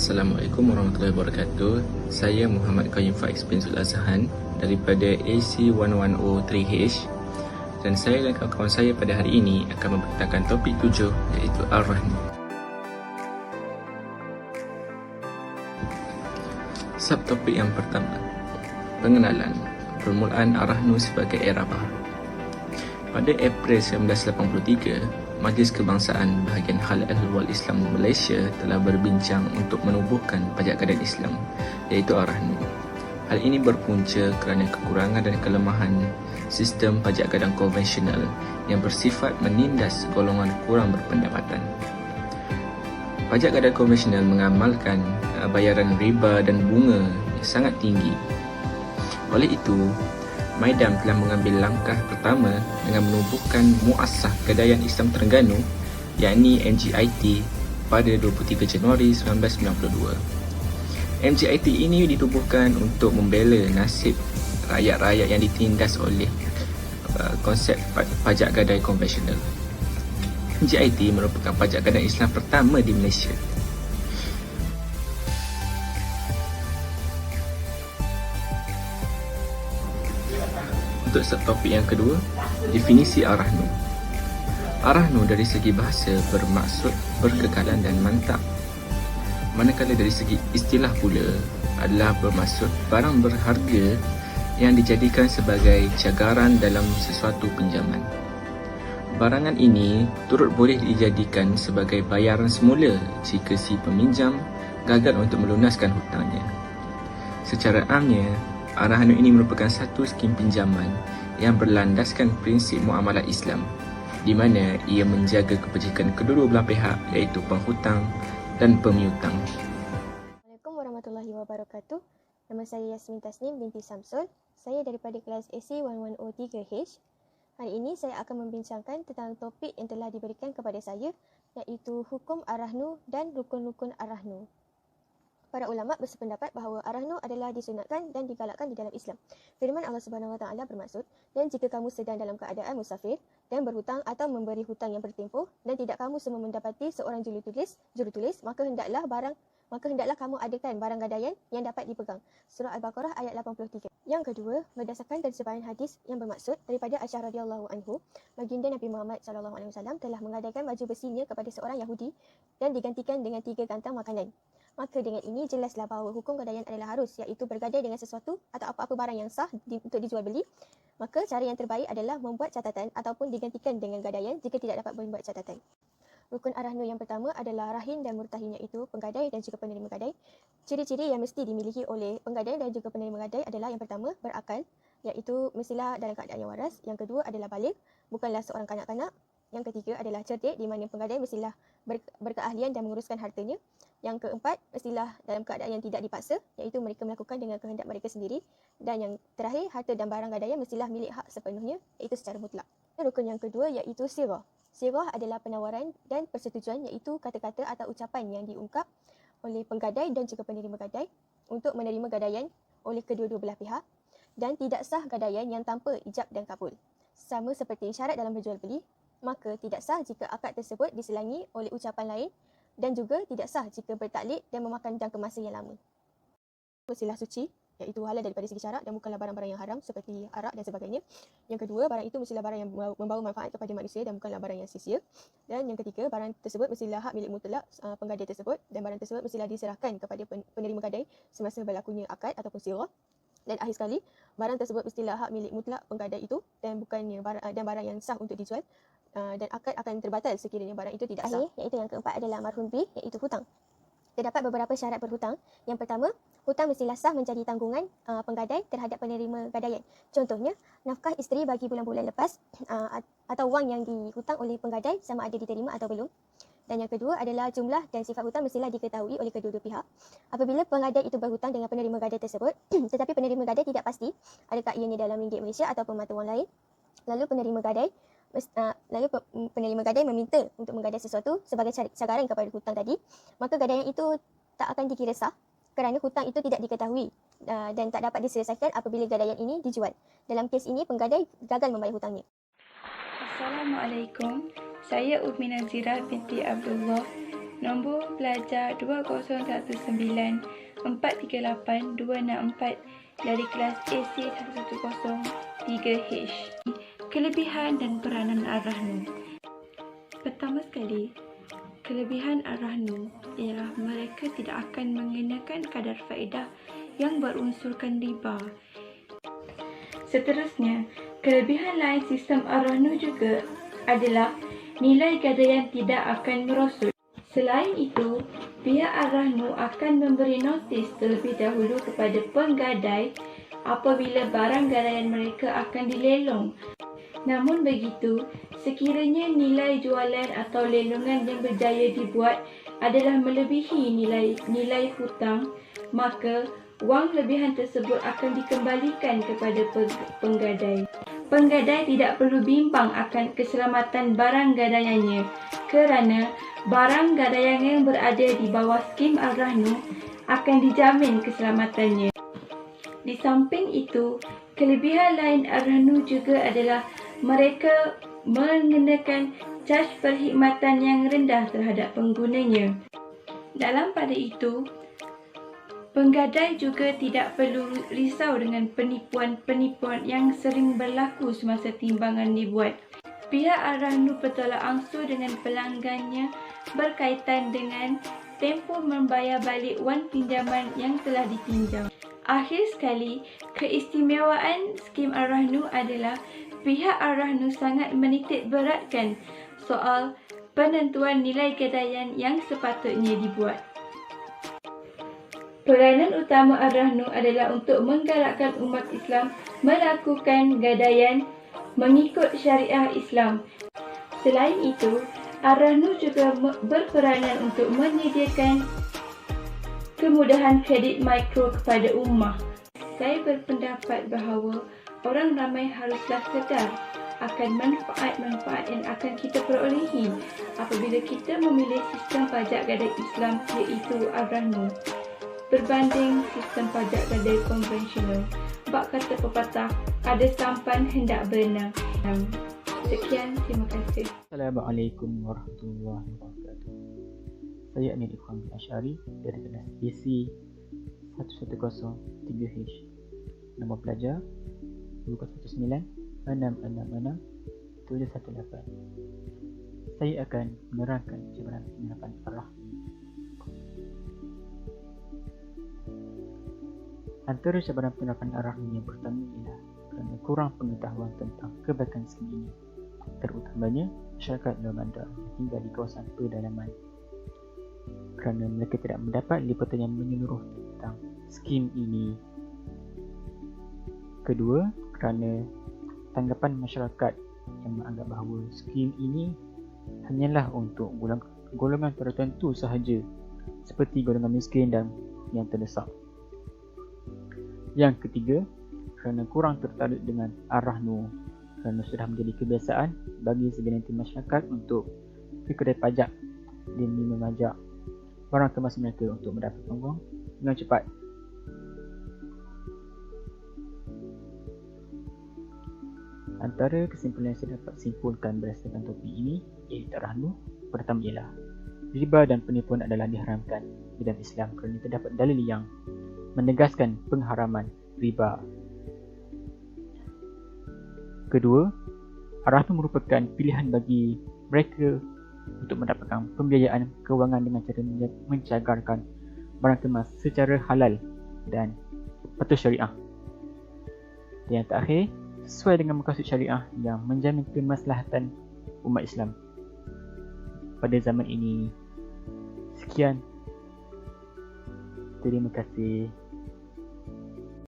Assalamualaikum warahmatullahi wabarakatuh. Saya Muhammad Qayyum Faiz bin Zul Azhan daripada AC1103H, dan saya dan kawan-kawan saya pada hari ini akan membentangkan topik 7, iaitu Ar-Rahnu. Subtopik yang pertama, pengenalan permulaan Ar-Rahnu sebagai era baharu. Pada April 1983, Majlis Kebangsaan Bahagian Hal Ehwal Islam Malaysia telah berbincang untuk menubuhkan pajak gadai Islam, iaitu Ar-Rahnu. Hal ini berpunca kerana kekurangan dan kelemahan sistem pajak gadang konvensional yang bersifat menindas golongan kurang berpendapatan. Pajak gadai konvensional mengamalkan bayaran riba dan bunga yang sangat tinggi. Oleh itu, Maidam telah mengambil langkah pertama dengan menubuhkan Muassah Gadaian Islam Terengganu, yakni MGIT, pada 23 Januari 1992. MGIT ini ditubuhkan untuk membela nasib rakyat-rakyat yang ditindas oleh konsep pajak gadai konvensional. MGIT merupakan pajak gadai Islam pertama di Malaysia. Untuk subtopik yang kedua, definisi Ar-Rahnu. Ar-Rahnu dari segi bahasa bermaksud berkekalan dan mantap, manakala dari segi istilah pula adalah bermaksud barang berharga yang dijadikan sebagai cagaran dalam sesuatu pinjaman. Barangan ini turut boleh dijadikan sebagai bayaran semula jika si peminjam gagal untuk melunaskan hutangnya. Secara amnya, Ar-Rahnu ini merupakan satu skim pinjaman yang berlandaskan prinsip muamalat Islam, di mana ia menjaga kebajikan kedua belah pihak, iaitu penghutang dan pemiutang. Assalamualaikum warahmatullahi wabarakatuh. Nama saya Yasmin Tasnim binti Samsul. Saya daripada kelas AC1103H. Hari ini saya akan membincangkan tentang topik yang telah diberikan kepada saya, iaitu hukum Ar-Rahnu dan rukun-rukun Ar-Rahnu. Para ulama bersependapat bahawa Ar-Rahnu adalah disunatkan dan digalakkan di dalam Islam. Firman Allah Subhanahu Wa Taala bermaksud, dan jika kamu sedang dalam keadaan musafir dan berhutang atau memberi hutang yang bertempoh dan tidak kamu semua mendapati seorang jurutulis, maka hendaklah kamu adakan barang gadaian yang dapat dipegang. Surah Al-Baqarah ayat 83. Yang kedua, berdasarkan tersebaran hadis yang bermaksud daripada Aisyah radhiyallahu anhu, baginda Nabi Muhammad sallallahu alaihi wasallam telah menggadaikan baju besinya kepada seorang Yahudi dan digantikan dengan 3 kantang makanan. Maka dengan ini jelaslah bahawa hukum gadaian adalah harus, iaitu bergadai dengan sesuatu atau apa-apa barang yang sah untuk dijual beli. Maka cara yang terbaik adalah membuat catatan ataupun digantikan dengan gadaian jika tidak dapat membuat catatan. Rukun Ar-Rahnu yang pertama adalah rahin dan murtahin, iaitu penggadai dan juga penerima gadai. Ciri-ciri yang mesti dimiliki oleh penggadai dan juga penerima gadai adalah yang pertama, berakal, iaitu mestilah dalam keadaan yang waras. Yang kedua adalah baligh, bukanlah seorang kanak-kanak. Yang ketiga adalah cerdik, di mana penggadai mestilah berkeahlian dan menguruskan hartanya. Yang keempat, mestilah dalam keadaan yang tidak dipaksa, iaitu mereka melakukan dengan kehendak mereka sendiri. Dan yang terakhir, harta dan barang gadaian mestilah milik hak sepenuhnya, iaitu secara mutlak. Rukun yang kedua iaitu sirah. Sirah adalah penawaran dan persetujuan, iaitu kata-kata atau ucapan yang diungkap oleh penggadai dan juga penerima gadai untuk menerima gadaian oleh kedua-dua belah pihak, dan tidak sah gadaian yang tanpa ijab dan kabul. Sama seperti syarat dalam berjual beli, maka tidak sah jika akad tersebut diselangi oleh ucapan lain, dan juga tidak sah jika bertaklid dan memakan jangka masa yang lama. Wasilah suci, iaitu halal daripada segi syarak dan bukanlah barang-barang yang haram seperti arak dan sebagainya. Yang kedua, barang itu mestilah barang yang membawa manfaat kepada manusia dan bukanlah barang yang sia-sia. Dan yang ketiga, barang tersebut mestilah hak milik mutlak penggadai tersebut, dan barang tersebut mestilah diserahkan kepada penerima gadai semasa berlakunya akad ataupun sirah. Dan akhir sekali, barang tersebut mestilah hak milik mutlak penggadai itu dan bukannya barang yang sah untuk dijual, dan akad akan terbatal sekiranya barang itu tidak sah. Iaitu yang keempat adalah marhun bih, iaitu hutang. Terdapat beberapa syarat berhutang. Yang pertama, hutang mestilah sah menjadi tanggungan penggadai terhadap penerima gadaian. Contohnya, nafkah isteri bagi bulan-bulan lepas atau wang yang dihutang oleh penggadai sama ada diterima atau belum. Dan yang kedua adalah jumlah dan sifat hutang mestilah diketahui oleh kedua-dua pihak. Apabila penggadai itu berhutang dengan penerima gadai tersebut, tetapi penerima gadai tidak pasti adakah ianya dalam ringgit Malaysia ataupun mata wang lain, lalu penerima gadai meminta untuk menggadai sesuatu sebagai cagaran kepada hutang tadi, maka gadaian itu tak akan dikira sah kerana hutang itu tidak diketahui dan tak dapat diselesaikan apabila gadaian ini dijual. Dalam kes ini, penggadai gagal membayar hutangnya. Assalamualaikum. Saya Umi Nazira binti Abdullah Nombor pelajar 2019438 dari kelas AC110-3H. Kelebihan dan peranan Ar-Rahnu. Pertama sekali, kelebihan Ar-Rahnu ialah mereka tidak akan mengenakan kadar faedah yang berunsurkan riba. Seterusnya, kelebihan lain sistem Ar-Rahnu juga adalah nilai gadaian tidak akan merosot. Selain itu, pihak Ar-Rahnu akan memberi notis terlebih dahulu kepada penggadai apabila barang gadaian mereka akan dilelong. Namun begitu, sekiranya nilai jualan atau lelongan yang berjaya dibuat adalah melebihi nilai hutang, maka wang lebihan tersebut akan dikembalikan kepada penggadai. Penggadai tidak perlu bimbang akan keselamatan barang gadaiannya kerana barang gadaian yang berada di bawah skim Ar-Rahnu akan dijamin keselamatannya. Di samping itu, kelebihan lain Ar-Rahnu juga adalah mereka mengenakan caj perkhidmatan yang rendah terhadap penggunanya. Dalam pada itu, penggadai juga tidak perlu risau dengan penipuan-penipuan yang sering berlaku semasa timbangan dibuat. Pihak Ar-Rahnu bertolak ansur dengan pelanggannya berkaitan dengan tempoh membayar balik wang pinjaman yang telah ditinjau. Akhir sekali, keistimewaan skim Ar-Rahnu adalah pihak Ar-Rahnu sangat menitik beratkan soal penentuan nilai gadaian yang sepatutnya dibuat. Peranan utama Ar-Rahnu adalah untuk menggalakkan umat Islam melakukan gadaian mengikut syariah Islam. Selain itu, Ar-Rahnu juga berperanan untuk menyediakan kemudahan kredit mikro kepada ummah. Saya berpendapat bahawa orang ramai haruslah sedar akan manfaat-manfaat yang akan kita perolehi apabila kita memilih sistem pajak gadai Islam iaitu Ar-Rahnu berbanding sistem pajak gadai konvensional. Bak kata pepatah, ada sampan hendak berenang. Sekian, terima kasih. Assalamualaikum warahmatullahi wabarakatuh. Saya Amir Ikhwan bin Asyari dari kelas AC 110-3H. Nombor pelajar 219-666-718. Saya akan menerangkan cabaran penerapan Ar-Rahnu. Antara cabaran penerapan Ar-Rahnu yang pertama ialah kerana kurang pengetahuan tentang kebaikan skim ini, terutamanya masyarakat Lemanda yang tinggal di kawasan pedalaman, kerana mereka tidak mendapat liputan yang menyeluruh tentang skim ini. Kedua, kerana tanggapan masyarakat yang menganggap bahawa skim ini hanyalah untuk golongan tertentu sahaja, seperti golongan miskin dan yang terdesak. Yang ketiga, kerana kurang tertarik dengan Ar-Rahnu, kerana sudah menjadi kebiasaan bagi segelintir masyarakat untuk ke kedai pajak demi memajak barang kemas mereka untuk mendapatkan wang dengan cepat. Antara kesimpulan yang saya dapat simpulkan berdasarkan topik ini iaitu Ar-Rahnu, pertama ialah riba dan penipuan adalah diharamkan di dalam Islam kerana terdapat dalil yang menegaskan pengharaman riba. Kedua, Ar-Rahnu merupakan pilihan bagi mereka untuk mendapatkan pembiayaan kewangan dengan cara mencagarkan barang kemas secara halal dan patuh syariah. Dan yang terakhir, sesuai dengan maqasid syariah yang menjamin kemaslahatan umat Islam pada zaman ini. Sekian. Terima kasih.